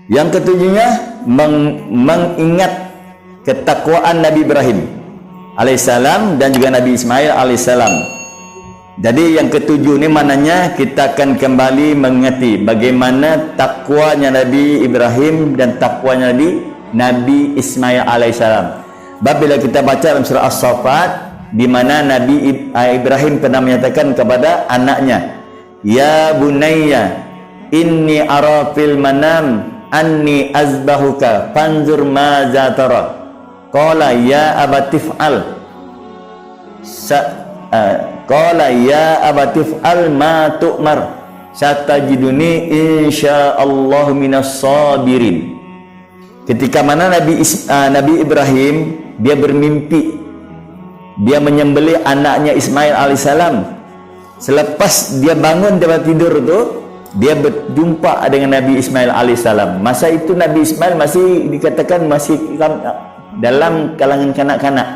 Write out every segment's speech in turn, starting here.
Yang ketujuhnya mengingat ketakwaan Nabi Ibrahim alaihissalam dan juga Nabi Ismail alaihissalam. Jadi yang ketujuh ini maknanya kita akan kembali mengerti bagaimana takwanya Nabi Ibrahim dan takwanya Nabi Ismail alaihissalam. Bila kita baca dalam surah As-Saffat, di mana Nabi Ibrahim pernah menyatakan kepada anaknya, "Ya bunayya, inni ara fil manam anni azbahuka fanzur maza tara." Qala ya abatif'al. Qala ya abatif'al ma tu'mar. Satajiduni insyaallah minas sabirin. Ketika mana Nabi Ibrahim dia bermimpi, dia menyembelih anaknya Ismail alaihissalam. Selepas dia bangun dari tidur tu, dia berjumpa dengan Nabi Ismail alaihissalam. Masa itu Nabi Ismail masih dikatakan masih dalam kalangan kanak-kanak,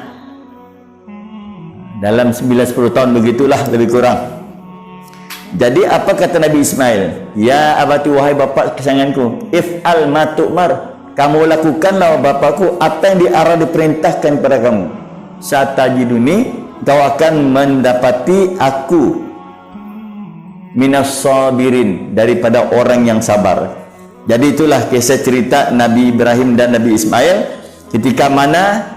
dalam 9-10 tahun begitulah lebih kurang. Jadi apa kata Nabi Ismail? Ya abati, wahai bapa kesayanganku, if'al ma tu'mar, kamu lakukanlah bapakku apa yang diperintahkan kepada kamu. Satajiduni, kau akan mendapati aku minas sabirin, daripada orang yang sabar. Jadi itulah kisah cerita Nabi Ibrahim dan Nabi Ismail, ketika mana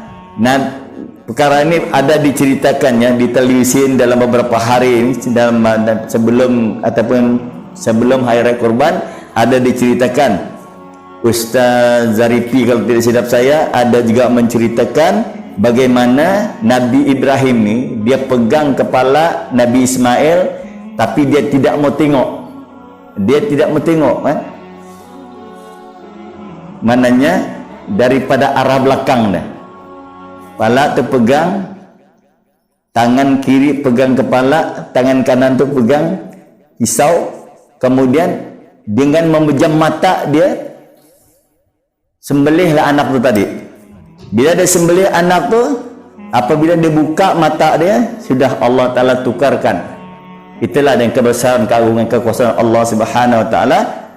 perkara ini ada diceritakannya di televisi dalam beberapa hari ini, dalam sebelum Hari Raya Kurban, ada diceritakan. Ustaz Zarifi kalau tidak silap saya ada juga menceritakan bagaimana Nabi Ibrahim ni dia pegang kepala Nabi Ismail, tapi dia tidak mau tengok. Dia tidak mau tengok, kan? Mananya daripada arah belakang dah. Kepala tu pegang, tangan kiri pegang kepala, tangan kanan tu pegang pisau. Kemudian dengan memejam mata dia sembelihlah anak tu tadi. Bila dia sembelih anak tu, apabila dia buka mata dia, sudah Allah Ta'ala tukarkan. Itulah dengan kebesaran, keagungan, kekuasaan Allah Subhanahu Wa Ta'ala.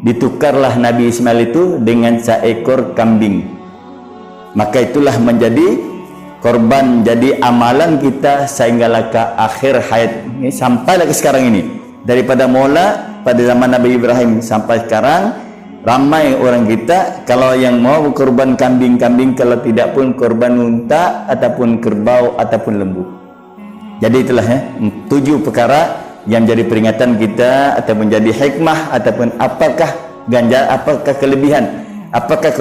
Ditukarlah Nabi Ismail itu dengan seekor kambing. Maka itulah menjadi korban, jadi amalan kita sehinggalah ke akhir hayat ini, sampailah ke sekarang ini. Daripada mula pada zaman Nabi Ibrahim sampai sekarang, ramai orang kita kalau yang mau korban kambing-kambing, kalau tidak pun korban unta ataupun kerbau ataupun lembu. Jadi itulah 7 perkara yang jadi peringatan kita ataupun jadi hikmah, ataupun apakah ganjar, apakah kelebihan, apakah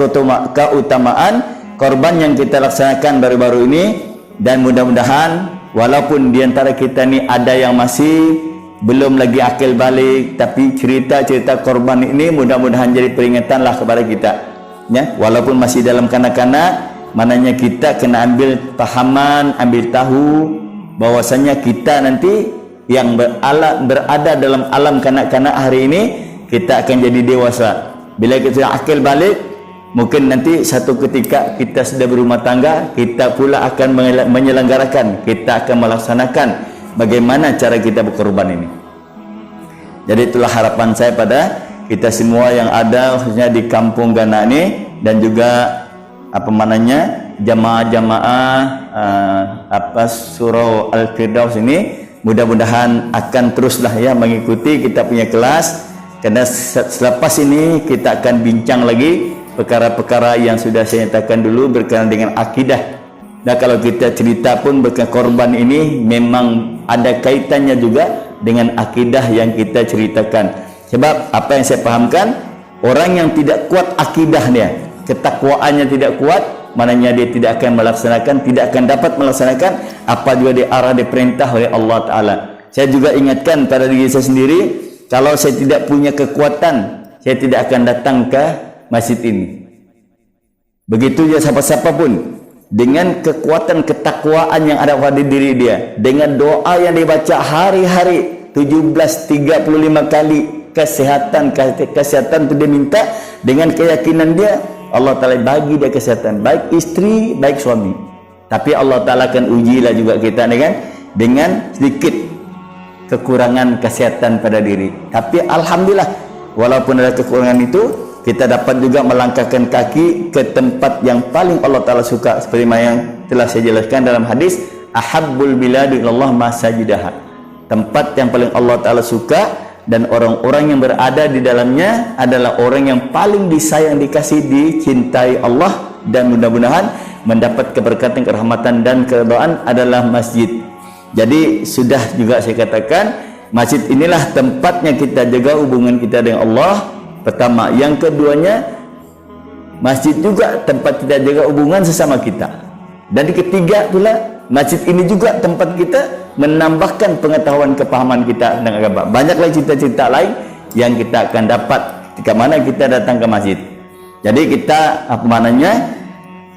keutamaan korban yang kita laksanakan baru-baru ini. Dan mudah-mudahan walaupun diantara kita ni ada yang masih belum lagi akil balik, tapi cerita-cerita korban ini mudah-mudahan jadi peringatanlah kepada kita, ya. Walaupun masih dalam kanak-kanak, maknanya kita kena ambil pahaman, ambil tahu bahwasanya kita nanti yang berada dalam alam kanak-kanak hari ini, kita akan jadi dewasa. Bila kita akil balik, mungkin nanti satu ketika kita sudah berumah tangga, kita pula akan menyelenggarakan, kita akan melaksanakan bagaimana cara kita berkorban ini. Jadi itulah harapan saya pada kita semua yang ada khususnya di Kampung Gana ini, dan juga jamaah-jamaah Surau Al-Firdaus ini, mudah-mudahan akan teruslah ya mengikuti kita punya kelas, karena selepas ini kita akan bincang lagi perkara-perkara yang sudah saya nyatakan dulu berkaitan dengan akidah. Dan kalau kita cerita pun berkaitan korban ini memang ada kaitannya juga dengan akidah yang kita ceritakan. Sebab apa yang saya pahamkan, orang yang tidak kuat akidahnya, ketakwaannya tidak kuat, maknanya dia tidak akan melaksanakan, tidak akan dapat melaksanakan apa juga diarah, diperintah oleh Allah Ta'ala. Saya juga ingatkan pada diri saya sendiri, kalau saya tidak punya kekuatan, saya tidak akan datang ke masjid ini. Begitu juga siapa-siapa pun, dengan kekuatan ketakwaan yang ada pada diri dia, dengan doa yang dibaca hari-hari 17-35 kali, kesehatan itu dia minta, dengan keyakinan dia Allah Ta'ala bagi dia kesehatan, baik istri, baik suami. Tapi Allah Ta'ala akan ujilah juga kita dengan sedikit kekurangan kesehatan pada diri. Tapi Alhamdulillah, walaupun ada kekurangan itu, kita dapat juga melangkahkan kaki ke tempat yang paling Allah Ta'ala suka, seperti yang telah saya jelaskan dalam hadis, ahabbul biladu ilallah masajidaha, tempat yang paling Allah Ta'ala suka dan orang-orang yang berada di dalamnya adalah orang yang paling disayang, dikasih, dicintai Allah, dan mudah-mudahan mendapat keberkatan, kerahmatan dan keridhaan adalah masjid. Jadi sudah juga saya katakan, masjid inilah tempatnya kita jaga hubungan kita dengan Allah pertama. Yang keduanya, masjid juga tempat kita jaga hubungan sesama kita. Dan ketiga pula, masjid ini juga tempat kita menambahkan pengetahuan, kepahaman kita dengan agama. Banyaklah cerita-cerita lain yang kita akan dapat ketika mana kita datang ke masjid. Jadi kita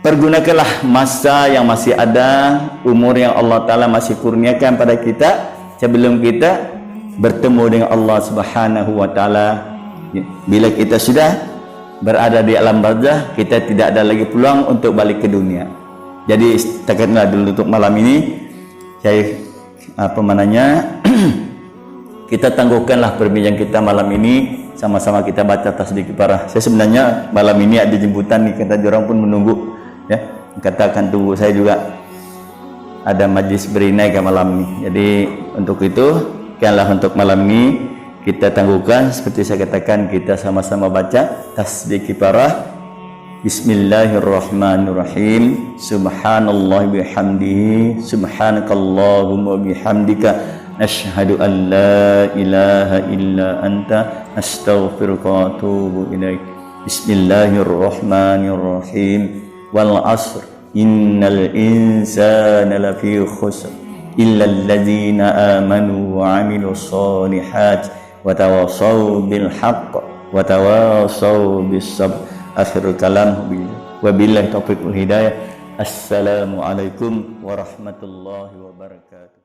pergunakanlah masa yang masih ada, umur yang Allah Ta'ala masih kurniakan pada kita sebelum kita bertemu dengan Allah Subhanahu wa Ta'ala. Bila kita sudah berada di alam barzah, kita tidak ada lagi peluang untuk balik ke dunia. Jadi setakatlah dulu untuk malam ini. Saya kita tangguhkanlah perbincangan kita malam ini, sama-sama kita baca tasbih kifarah. Saya sebenarnya malam ini ada jemputan nih, kata orang pun menunggu ya, katakan tunggu saya juga ada majlis berinai ke malam ini. Jadi untuk itu kianlah untuk malam ini kita tangguhkan, seperti saya katakan, kita sama-sama baca tasbih kifarah. Bismillahirrahmanirrahim. Subhanallah bihamdihi, subhanakallahumma bihamdika, nashhadu an la ilaha illa anta, astaghfiruka wa atubu ilaik. Bismillahirrahmanirrahim. Wal asr, innal insana lafi khusr illa alladhina amanu wa amilus solihat wa tawasaw bil haqq wa tawasaw bis sabr. Akhirul kalam, wabillahi taufiq wal hidayah. Assalamualaikum warahmatullahi wabarakatuh.